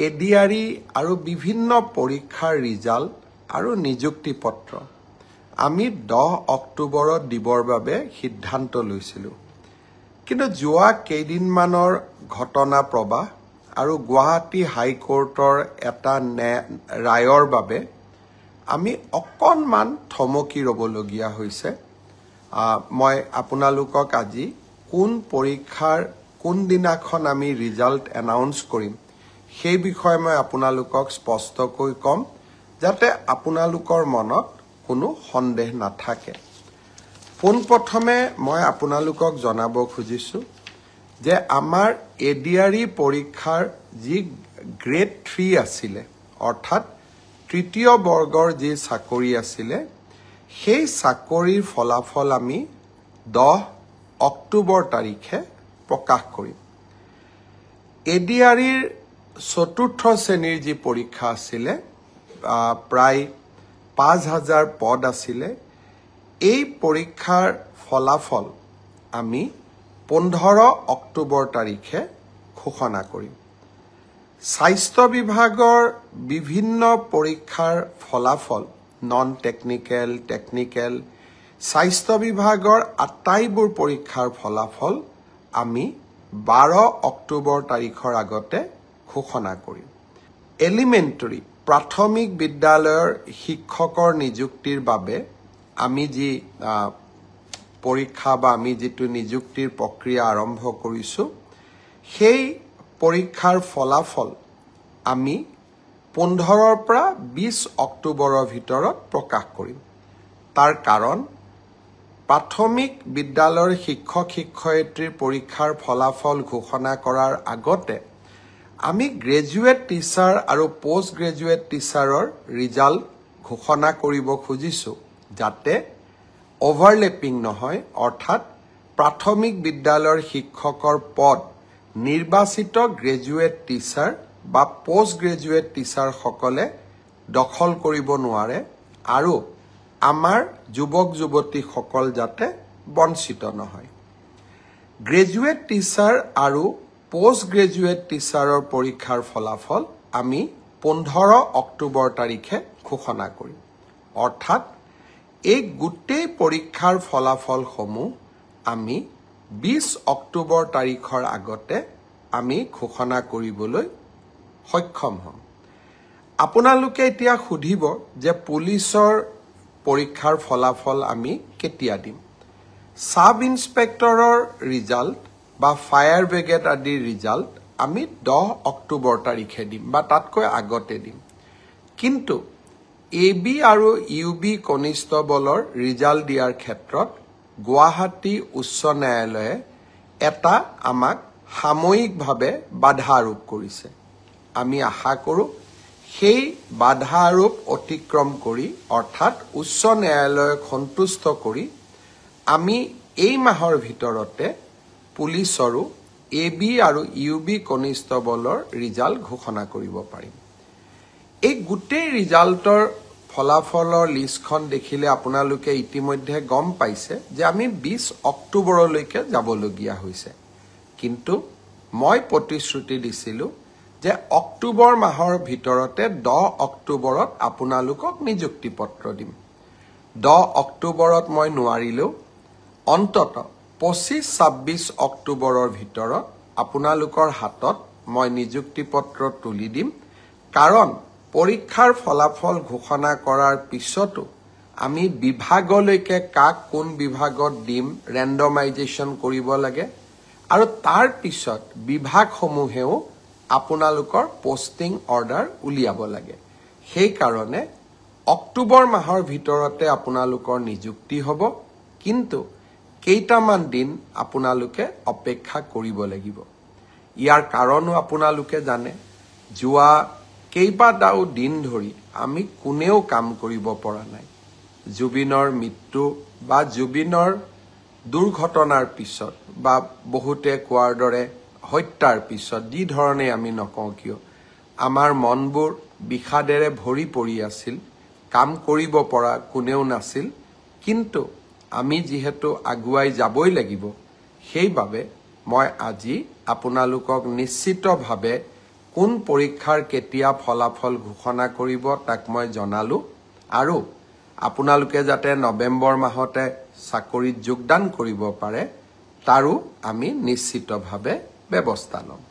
ADRE আৰু বিভিন্ন পৰীক্ষাৰ ৰিজাল্ট আৰু নিযুক্তি পত্ৰ আমি 10 অক্টোবৰত দিবৰ বাবে সিদ্ধান্ত লৈছিলোঁ। কিন্তু যোৱা কেইদিনমানৰ ঘটনা প্ৰবাহ আৰু গুৱাহাটী হাইকোৰ্টৰ এটা ৰায়ৰ বাবে আমি অকণমান থমকি ৰ'বলগীয়া হৈছে। মই আপোনালোকক আজি কোন পৰীক্ষাৰ কোনদিনাখন আমি ৰিজাল্ট এনাউন্স কৰিম সেই বিষয়ে মই আপোনালোকক স্পষ্টকৈ ক'ম, যাতে আপোনালোকৰ মনত কোনো সন্দেহ নাথাকে। পোনপ্ৰথমে মই আপোনালোকক জনাব খুজিছোঁ যে আমাৰ এডিআৰই পৰীক্ষাৰ যি গ্ৰেড 3 আছিলে, অৰ্থাৎ তৃতীয় বৰ্গৰ যি চাকৰি আছিলে, সেই চাকৰিৰ ফলাফল আমি 10 অক্টোবৰ তাৰিখে প্ৰকাশ কৰিম। এডিআৰইৰ চতুৰ্থ শ্ৰেণীৰ যি পৰীক্ষা আছিলে, প্ৰায় 5000 পদ আছিলে, এই পৰীক্ষাৰ ফলাফল আমি 15 অক্টোবৰ তাৰিখে ঘোষণা কৰিম। স্বাস্থ্য বিভাগৰ বিভিন্ন পৰীক্ষাৰ ফলাফল, নন টেকনিকেল, টেকনিকেল, স্বাস্থ্য বিভাগৰ আটাইবোৰ পৰীক্ষাৰ ফলাফল আমি 12 অক্টোবৰ তাৰিখৰ আগতে ঘোষণা কৰিম। এলিমেণ্টাৰী প্ৰাথমিক বিদ্যালয়ৰ শিক্ষকৰ নিযুক্তিৰ বাবে আমি যি পৰীক্ষা বা আমি যিটো নিযুক্তিৰ প্ৰক্ৰিয়া আৰম্ভ কৰিছোঁ, সেই পৰীক্ষাৰ ফলাফল আমি 15ৰ পৰা 20 অক্টোবৰৰ ভিতৰত প্ৰকাশ কৰিম। তাৰ কাৰণ প্ৰাথমিক বিদ্যালয়ৰ শিক্ষক শিক্ষয়িত্ৰীৰ পৰীক্ষাৰ ফলাফল ঘোষণা কৰাৰ আগতে আমি গ্ৰেজুৱেট টিচাৰ আৰু পোষ্ট গ্ৰেজুৱেট টিচাৰৰ ৰিজাল্ট ঘোষণা কৰিব খুজিছোঁ, যাতে অভাৰলেপিং নহয়, অৰ্থাৎ প্ৰাথমিক বিদ্যালয়ৰ শিক্ষকৰ পদ নিৰ্বাচিত গ্ৰেজুৱেট টিচাৰ বা পোষ্ট গ্ৰেজুৱেট টিচাৰসকলে দখল কৰিব নোৱাৰে আৰু আমাৰ যুৱক যুৱতীসকল যাতে বঞ্চিত নহয়। গ্ৰেজুৱেট টিচাৰ আৰু পোষ্ট গ্ৰেজুৱেট টিচাৰৰ পৰীক্ষাৰ ফলাফল আমি 15 অক্টোবৰ তাৰিখে ঘোষণা কৰিম। অৰ্থাৎ এই গোটেই পৰীক্ষাৰ ফলাফলসমূহ আমি 20 অক্টোবৰ তাৰিখৰ আগতে আমি ঘোষণা কৰিবলৈ সক্ষম হ'ম। আপোনালোকে এতিয়া সুধিব যে পুলিচৰ পৰীক্ষাৰ ফলাফল আমি কেতিয়া দিম? সাব ইন্সপেক্টৰৰ ৰিজাল্ট বা ফায়াৰ ব্ৰিগেড আদিৰ ৰিজাল্ট আমি 10 অক্টোবৰ তাৰিখে দিম বা তাতকৈ আগতে দিম। কিন্তু AB আৰু UB কনিষ্টবলৰ ৰিজাল্ট দিয়াৰ ক্ষেত্ৰত গুৱাহাটী উচ্চ ন্যায়ালয়ে এটা আমাক সাময়িকভাৱে বাধা আৰোপ কৰিছে। আমি আশা কৰোঁ সেই বাধা আৰোপ অতিক্ৰম কৰি, অৰ্থাৎ উচ্চ ন্যায়ালয়ক সন্তুষ্ট কৰি আমি এই মাহৰ ভিতৰতে পুলিচৰো AB আৰু UB কনিষ্টবলৰ ৰিজাল্ট ঘোষণা কৰিব পাৰিম। এই গোটেই ৰিজাল্টৰ ফলাফলৰ লিষ্টখন দেখিলে আপোনালোকে ইতিমধ্যে গম পাইছে যে আমি 20 অক্টোবৰলৈকে যাবলগীয়া হৈছে। কিন্তু মই প্ৰতিশ্ৰুতি দিছিলোঁ যে অক্টোবৰ মাহৰ ভিতৰতে 10 অক্টোবৰত আপোনালোকক নিযুক্তি পত্ৰ দিম। 10 অক্টোবৰত মই নোৱাৰিলেও অন্তত 25-26 অক্টোবৰৰ ভিতৰত আপোনালোকৰ হাতত মই নিযুক্তি পত্ৰ তুলি দিম। কাৰণ পৰীক্ষাৰ ফলাফল ঘোষণা কৰাৰ পিছতো আমি বিভাগলৈকে কাক কোন বিভাগত দিম ৰেণ্ডমাইজেশ্যন কৰিব লাগে আৰু তাৰ পিছত বিভাগসমূহেও আপোনালোকৰ পোষ্টিং অৰ্ডাৰ উলিয়াব লাগে। সেইকাৰণে অক্টোবৰ মাহৰ ভিতৰতে আপোনালোকৰ নিযুক্তি হ'ব, কিন্তু কেইটামান দিন আপোনালোকে অপেক্ষা কৰিব লাগিব। ইয়াৰ কাৰণো আপোনালোকে জানে, যোৱা কেইবাটাও দিন ধৰি আমি কোনেও কাম কৰিব পৰা নাই। জুবিনৰ মৃত্যু বা জুবিনৰ দুৰ্ঘটনাৰ পিছত বা বহুতে কোৱাৰ দৰে হত্যাৰ পিছত যি ধৰণে আমি নকওঁ কিয়, আমাৰ মনবোৰ বিষাদেৰে ভৰি পৰি আছিল, কাম কৰিব পৰা কোনেও নাছিল। কিন্তু আমি যিহেতু আগুৱাই যাবই লাগিব, সেইবাবে মই আজি আপোনালোকক নিশ্চিতভাৱে কোন পৰীক্ষাৰ কেতিয়া ফলাফল ঘোষণা কৰিব তাক মই জনালো আৰু আপোনালোকে যাতে নৱেম্বৰ মাহতে চাকৰিত যোগদান কৰিব পাৰে তাৰো আমি নিশ্চিতভাৱে ব্যৱস্থা ল'ম